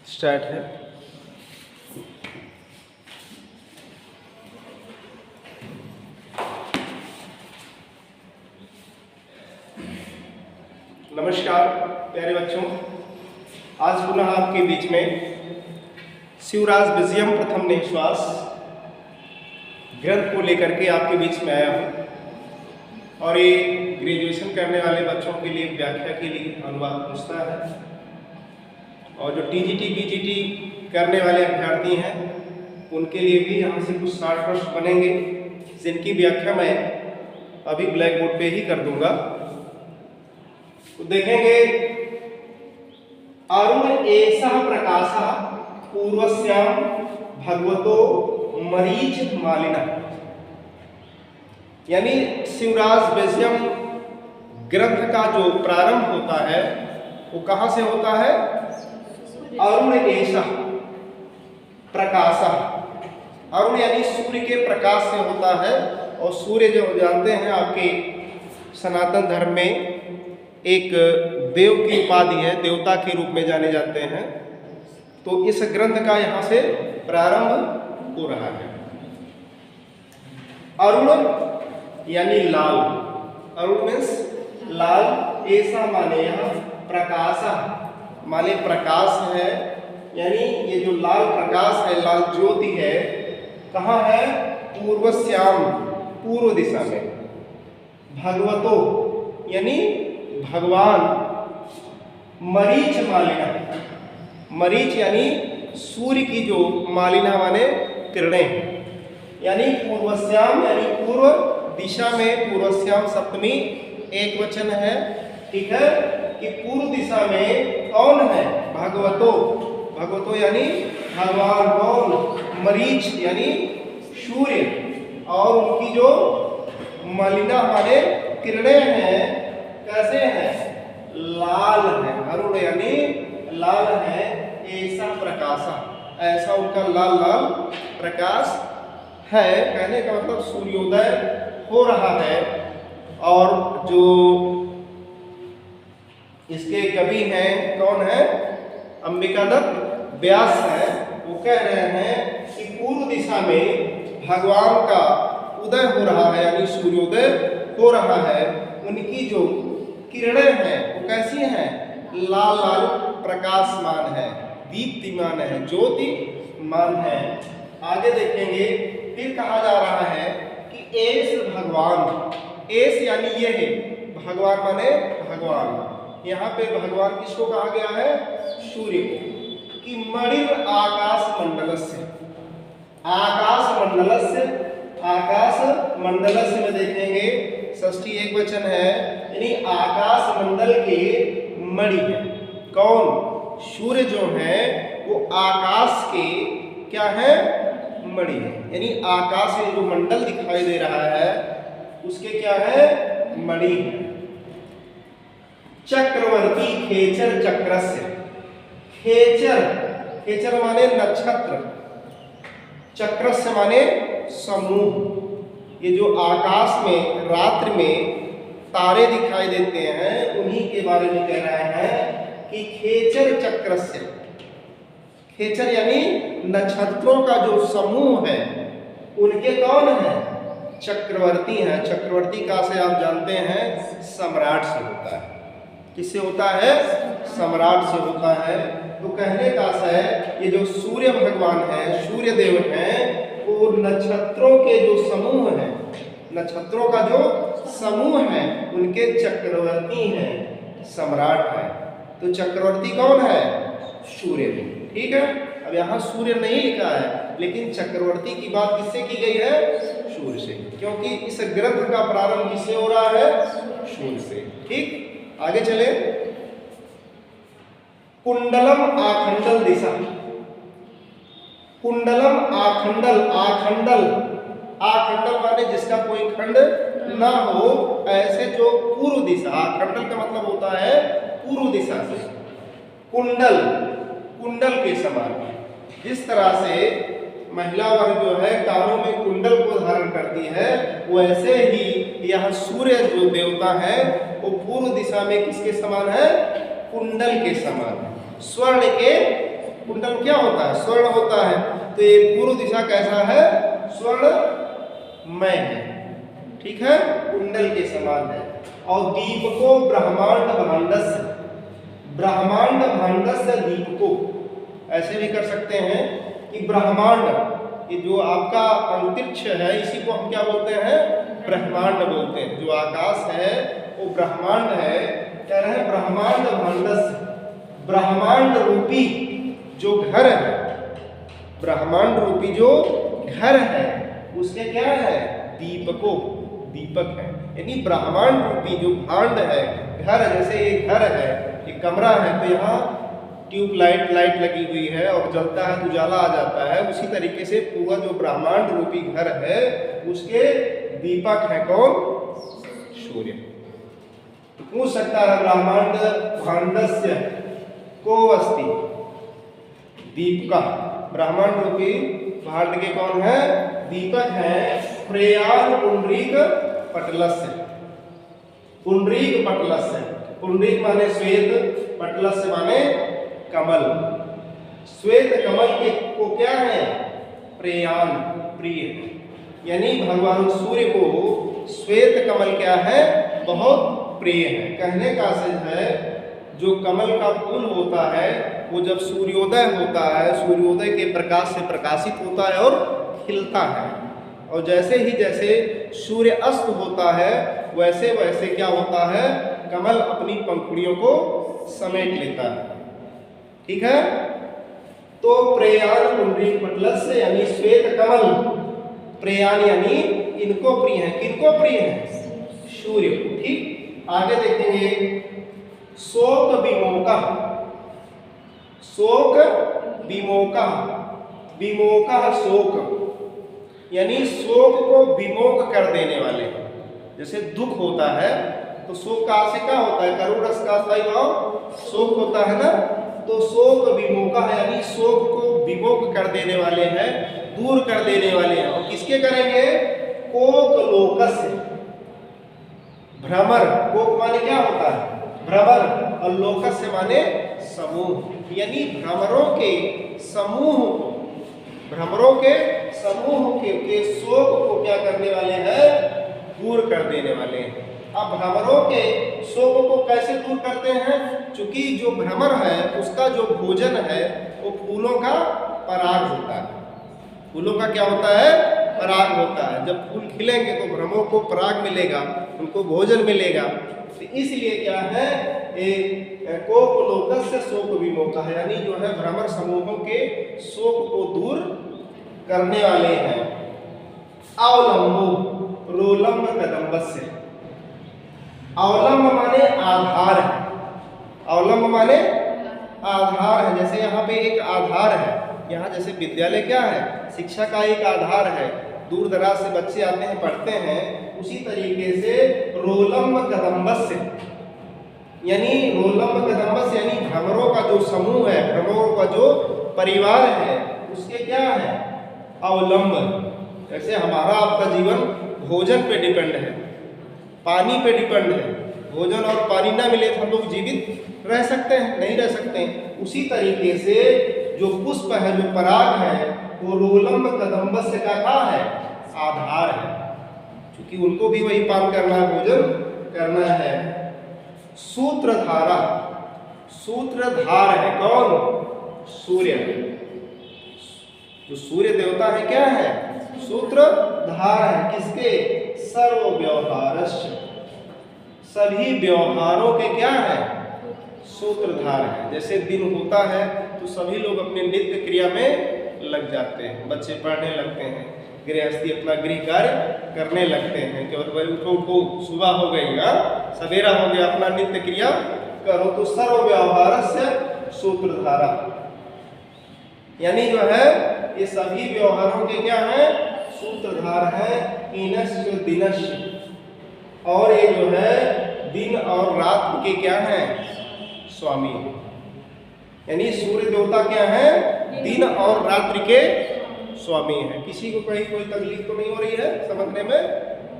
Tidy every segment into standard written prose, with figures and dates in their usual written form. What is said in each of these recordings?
Start है। नमस्कार प्यारे बच्चों, आज पुनः आपके बीच में शिवराज विजयम प्रथम निश्वास ग्रंथ को लेकर के आपके बीच में आया हूँ और ये ग्रेजुएशन करने वाले बच्चों के लिए व्याख्या के लिए अनुवाद पूछता है और जो टीजीटी पीजीटी करने वाले अभ्यर्थी हैं उनके लिए भी यहाँ से कुछ शॉर्ट प्रश्न बनेंगे जिनकी व्याख्या मैं अभी ब्लैक बोर्ड पे ही कर दूंगा। तो देखेंगे, अरुण एषः प्रकाशः पूर्वस्याम भगवतो मरीच मालिनः, यानी शिवराज विजयम ग्रंथ का जो प्रारंभ होता है वो कहाँ से होता है? अरुण एषः प्रकाशः, अरुण यानी सूर्य के प्रकाश से होता है। और सूर्य जो जानते हैं आपके सनातन धर्म में एक देव की उपाधि है, देवता के रूप में जाने जाते हैं। तो इस ग्रंथ का यहाँ से प्रारंभ हो रहा है। अरुण यानी लाल, अरुण मीन्स लाल, ऐसा माने यहाँ प्रकाश माने प्रकाश है, यानी ये जो लाल प्रकाश है, लाल ज्योति है, कहाँ है? पूर्वस्याम, पूर्व दिशा में, भगवतो यानी भगवान, मरीच मालिना, मरीच यानी सूर्य की जो मालिना माने किरणें, यानी पूर्वस्याम यानी पूर्व दिशा में, पूर्वस्याम सप्तमी एक वचन है, ठीक है, कि पूर्व दिशा में कौन है? भगवतो, भगवतो यानी भगवान, कौन? मरीच यानी सूर्य, और उनकी जो मलिना माने किरणें हैं कैसे हैं? लाल है। अरुण यानी लाल है, ऐसा प्रकाश, ऐसा उनका लाल लाल प्रकाश है। कहने का मतलब सूर्योदय हो रहा है। और जो इसके कवि हैं कौन है? अंबिका दत्त व्यास है। वो कह रहे हैं कि पूर्व दिशा में भगवान का उदय हो रहा है, यानी सूर्योदय हो रहा है। उनकी जो किरणें हैं वो कैसी हैं? लाल लाल प्रकाशमान है, दीप्तिमान है, ज्योतिमान है। आगे देखेंगे, फिर कहा जा रहा है कि एस भगवान, एस यानी ये है, भगवान माने भगवान। यहाँ पे भगवान किसको कहा गया है? सूर्य को। कि मणिर आकाश मंडलस्य, आकाश मंडलस्य, आकाश मंडलस्य में देखेंगे षष्ठी एक वचन है, यानी आकाश मंडल के मणि है। कौन? सूर्य जो है वो आकाश के क्या है? मणि है, यानी आकाश में जो मंडल दिखाई दे रहा है उसके क्या है? मणि है। चक्रवर्ती खेचर चक्रस्य, खेचर, खेचर माने नक्षत्र, चक्रस्य माने समूह। ये जो आकाश में रात्रि में तारे दिखाई देते हैं उन्हीं के बारे में कह रहा है कि खेचर चक्रस्य, खेचर यानी नक्षत्रों का जो समूह है उनके कौन है? चक्रवर्ती हैं। चक्रवर्ती का से आप जानते हैं सम्राट से होता है। किससे होता है? सम्राट से होता है। तो कहने का है ये जो सूर्य भगवान है, सूर्य देव हैं, वो नक्षत्रों के जो समूह है, नक्षत्रों का जो समूह है उनके चक्रवर्ती हैं, सम्राट है। तो चक्रवर्ती कौन है? सूर्य। ठीक है, अब यहाँ सूर्य नहीं लिखा है, लेकिन चक्रवर्ती की बात किससे की गई है? सूर्य से, क्योंकि इस ग्रंथ का प्रारंभ किससे हो रहा है? सूर्य से। ठीक, आगे चले। कुंडलम आखंडल दिशा, कुंडलम आखंडल, आखंडल, आखंडल माने जिसका कोई खंड ना हो, ऐसे जो पूर्व दिशा, आखंडल का मतलब होता है पूर्व दिशा से। कुंडल, कुंडल के समान, जिस तरह से महिला वर्ग जो है कानों में कुंडल को धारण करती है, वैसे ही यह सूर्य जो देवता है वो पूर्व दिशा में किसके समान है? कुंडल के समान, स्वर्ण के कुंडल क्या होता है? स्वर्ण होता है। तो ये पूर्व दिशा कैसा है? स्वर्णमय है, ठीक है, कुंडल के समान है। और दीपको ब्रह्मांड भांडस्य, ब्रह्मांड भांडस्य दीपको, ऐसे भी कर सकते हैं कि ब्रह्मांड, ये जो आपका अंतरिक्ष है इसी को हम क्या बोलते हैं? ब्रह्मांड बोलते हैं। जो आकाश है वो ब्रह्मांड है। कह रहे हैं ब्रह्मांड भांडस्य, ब्रह्मांड रूपी जो घर है, ब्रह्मांड रूपी जो घर है उसके क्या है? दीपको, दीपक है। यानी ब्रह्मांड रूपी जो भांड है, घर, जैसे ये घर है, ये कमरा है, तो यहाँ ट्यूबलाइट लाइट लगी हुई है और जलता है तो उजाला आ जाता है। उसी तरीके से पूरा जो ब्रह्मांड रूपी घर है उसके दीपक है कौन? सूर्य। पूछ सकता है ब्रह्मांड भांडस्य को अस्ति दीपका, ब्रह्मांड रूपी भांड के कौन है? दीपक है। प्रेयान पुंडरीक पटलस्य, पुंडरीक पटलस्य, पुंडरीक माने श्वेत, पटलस्य माने कमल। श्वेत कमल के को क्या है? प्रेयान, प्रिय। यानी भगवान सूर्य को श्वेत कमल क्या है? बहुत प्रिय है। कहने का अर्थ है जो कमल का फूल होता है वो जब सूर्योदय होता है, सूर्योदय के प्रकाश से प्रकाशित होता है और खिलता है। और जैसे ही जैसे सूर्य अस्त होता है वैसे वैसे क्या होता है? कमल अपनी पंखुड़ियों को समेट लेता है, ठीक है। तो प्रेयान पुंडरीक पटलस्य यानी श्वेत कमल, प्रेयान यानी इनको प्रिय है। किनको प्रिय है? सूर्य को, ठीक। आगे देखेंगे शोक विमोकः, शोक विमोकः, विमोकः शोक यानी शोक को विमोक कर देने वाले। जैसे दुख होता है तो शोक का से क्या होता है? करुण रस का स्थायी भाव शोक होता है ना। तो शोक विमोकः यानी शोक को विमोक कर देने वाले हैं, दूर कर देने वाले हैं। और किसके करेंगे? कोक लोकस्य, भ्रमर, कोक माने क्या होता है? भ्रमर, और लोकस्य माने समूह, यानी भ्रमरों के समूह को, भ्रमरों के समूह के शोक को क्या करने वाले हैं? दूर कर देने वाले हैं। अब भ्रमरों के शोक को कैसे दूर करते हैं? क्योंकि जो भ्रमर है उसका जो भोजन है वो फूलों का पराग होता है। फूलों का क्या होता है? पराग होता है। जब फूल खिलेंगे तो भ्रमरों को पराग मिलेगा, उनको भोजन मिलेगा। तो इसलिए क्या है? कोक लोकस्य शोक विमोकः यानी जो है भ्रमर समूहों के शोक को दूर करने वाले हैं। अवलंबो रोलंब कदम्बस्य, अवलंब माने आधार है, अवलंब माने आधार है। जैसे यहाँ पे एक आधार है, यहाँ जैसे विद्यालय क्या है? शिक्षा का एक आधार है। दूर दराज से बच्चे आते हैं, पढ़ते हैं। उसी तरीके से रोलंब कदम्बस्य यानी रोलंब कदम्बस्य यानी भ्रमरों का जो समूह है, भ्रमरों का जो परिवार है उसके क्या है? अवलंब। जैसे हमारा आपका जीवन भोजन पे डिपेंड है, पानी पे डिपेंड है। भोजन और पानी ना मिले तो हम लोग जीवित रह सकते हैं? नहीं रह सकते हैं। उसी तरीके से जो पुष्प है, जो पराग है, वो रोलंब कदम्बस्य का क्या है? आधार है, क्योंकि उनको भी वही पान करना है, भोजन करना है। सूत्रधारा, सूत्रधार है कौन? सूर्य। जो सूर्य देवता है क्या है? सूत्रधार है। किसके? सर्व व्यवहारस्य, सभी व्यवहारों के क्या है? सूत्रधार है। जैसे दिन होता है तो सभी लोग अपने नित्य क्रिया में लग जाते हैं। बच्चे पढ़ने लगते हैं, गृहस्थी अपना गृह कार्य करने लगते हैं कि उठो सुबह हो गई, सवेरा हो गया, अपना नित्य क्रिया करो। तो सर्व व्यवहारस्य सूत्रधारा यानी जो है ये सभी व्यवहारों के क्या है? सूत्रधार है। इनस्य दिनस्य, और ये जो है दिन और रात के क्या है? स्वामी। यानी सूर्य देवता क्या है? दिन और रात्रि के स्वामी है। किसी को कहीं कोई तकलीफ तो नहीं हो रही है समझने में?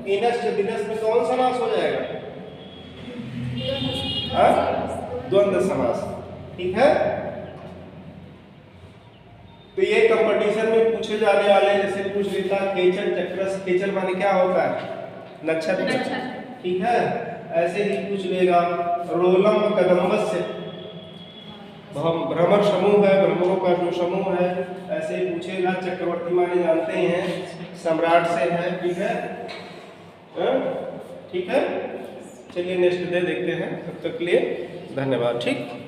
इनस्य दिनस्य में कौन समास हो जाएगा? द्वंद्व समास, ठीक है। तो ये कंपटीशन में पूछे जाने वाले, जैसे पूछ लेता खेचर चक्रस, खेचर माने क्या होता है? नक्षत्र, ठीक है। ऐसे ही पूछ लेगा रोलम कदम्बस्य, भ्रमर समूह है, भ्रमरों का जो समूह है, ऐसे ही पूछेगा। चक्रवर्ती माने जानते हैं सम्राट से है, ठीक है। ठीक है, चलिए नेक्स्ट डे देखते हैं, तब तक के लिए धन्यवाद। ठीक।